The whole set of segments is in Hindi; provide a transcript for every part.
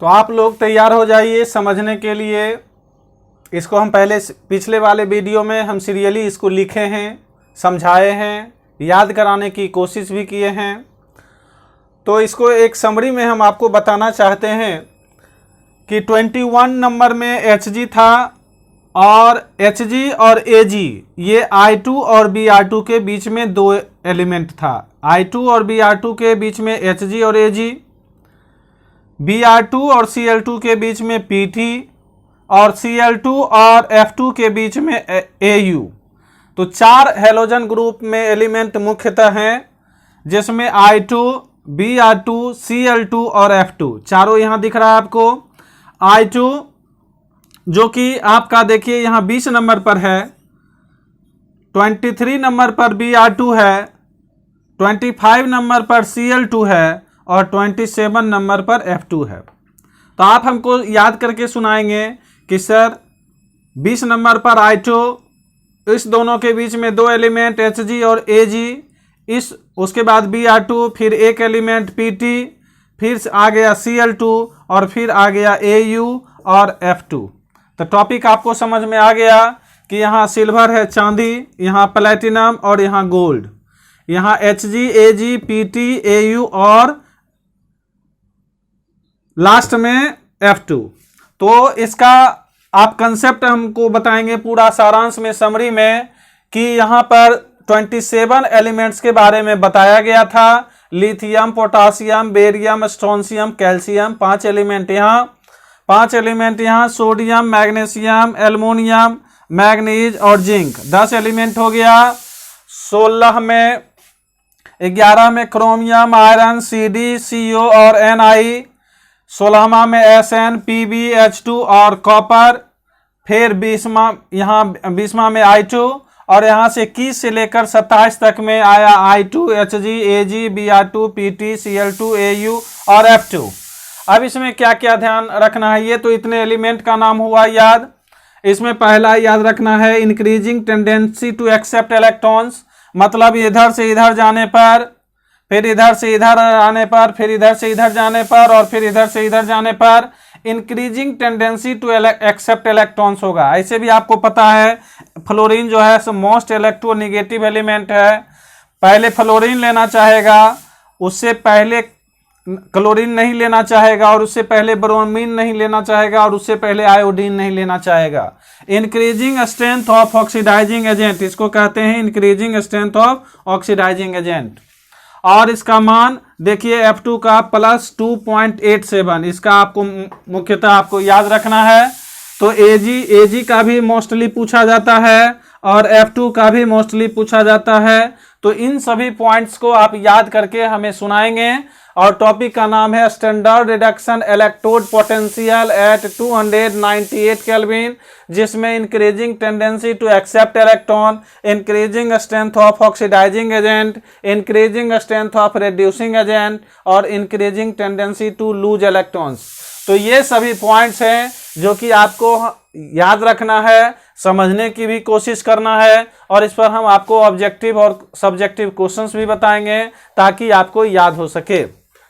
तो आप लोग तैयार हो जाइए समझने के लिए। इसको हम पहले पिछले वाले वीडियो में हम सीरियली इसको लिखे हैं, समझाए हैं, याद कराने की कोशिश भी किए हैं। तो इसको एक समरी में हम आपको बताना चाहते हैं कि 21 नंबर में Hg था और Hg और Ag ये I2 और Br2 के बीच में दो एलिमेंट था। I2 और Br2 के बीच में Hg और Ag, Br2 और Cl2 के बीच में Pt और Cl2 और F2 के बीच में Au। तो चार हेलोजन ग्रुप में एलिमेंट मुख्यतः हैं, जिसमें I2, Br2, Cl2 और F2 चारों यहाँ दिख रहा है आपको। I2 जो कि आपका देखिए यहाँ 20 नंबर पर है, 23 नंबर पर Br2 है, 25 नंबर पर Cl2 है और 27 नंबर पर F2 है। तो आप हमको याद करके सुनाएंगे कि सर 20 नंबर पर I2, इस दोनों के बीच में दो एलिमेंट Hg और Ag, उसके बाद Br2, फिर एक एलिमेंट Pt, फिर आ गया Cl2 और फिर आ गया Au और F2। तो टॉपिक आपको समझ में आ गया कि यहाँ सिल्वर है चांदी, यहाँ प्लेटिनम और यहाँ गोल्ड, यहाँ Hg, Ag, Pt, Au और लास्ट में F2। तो इसका आप कंसेप्ट हमको बताएंगे पूरा सारांश में, समरी में, कि यहाँ पर 27 एलिमेंट्स के बारे में बताया गया था। Lithium, potassium, barium, strontium, calcium, 5 element यहाँ, सोडियम, मैग्नीशियम, एल्युमिनियम, मैग्नीज और जिंक 10 एलिमेंट हो गया। 11 में क्रोमियम, आयरन, Cd, Co और Ni। 16वां में Sn, Pb, H2 और कॉपर। फिर 20वां में I2 और यहाँ से 21 से लेकर 27 तक में आया I2, Hg, Ag, Br2, Pt, Cl2, Au और F2। अब इसमें क्या क्या ध्यान रखना है, ये तो इतने एलिमेंट का नाम हुआ याद। इसमें पहला याद रखना है increasing tendency to accept electrons, मतलब इधर से इधर जाने पर, फिर इधर से इधर आने पर, फिर इधर से इधर जाने पर और फिर इधर से इधर जाने पर increasing tendency to accept electrons होगा। ऐसे भी आपको पता है फ्लोरीन जो है मोस्ट इलेक्ट्रोनेगेटिव एलिमेंट है। पहले फ्लोरीन लेना चाहेगा, उससे पहले क्लोरीन नहीं लेना चाहेगा, और उससे पहले ब्रोमीन नहीं लेना चाहेगा, और उससे पहले आयोडीन नहीं लेना चाहेगा। Increasing strength of oxidising agent, इसको कहते हैं increasing strength of oxidising agent. और इसका मान देखिए F2 का +2.87, इसका आपको मुख्यतः आपको याद रखना है। तो Ag का भी मोस्टली पूछा जाता है और F2 का भी मोस्टली पूछा जाता है। तो इन सभी पॉइंट्स को आप याद करके हमें सुनाएंगे। और टॉपिक का नाम है standard reduction electrode potential at 298 kelvin, जिसमें increasing tendency to accept electron, increasing strength of oxidising agent, increasing strength of reducing agent और increasing tendency to lose electrons. तो ये सभी पॉइंट्स हैं जो कि आपको याद रखना है, समझने की भी कोशिश करना है, और इस पर हम आपको ऑब्जेक्टिव और सब्जेक्टिव क्वेश्चंस भी बताएंगे ताकि आपको याद हो सके।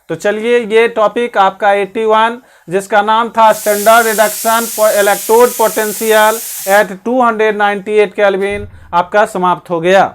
तो चलिए, ये टॉपिक आपका 81 जिसका नाम था standard reduction electrode potential at 298 kelvin आपका समाप्त हो गया।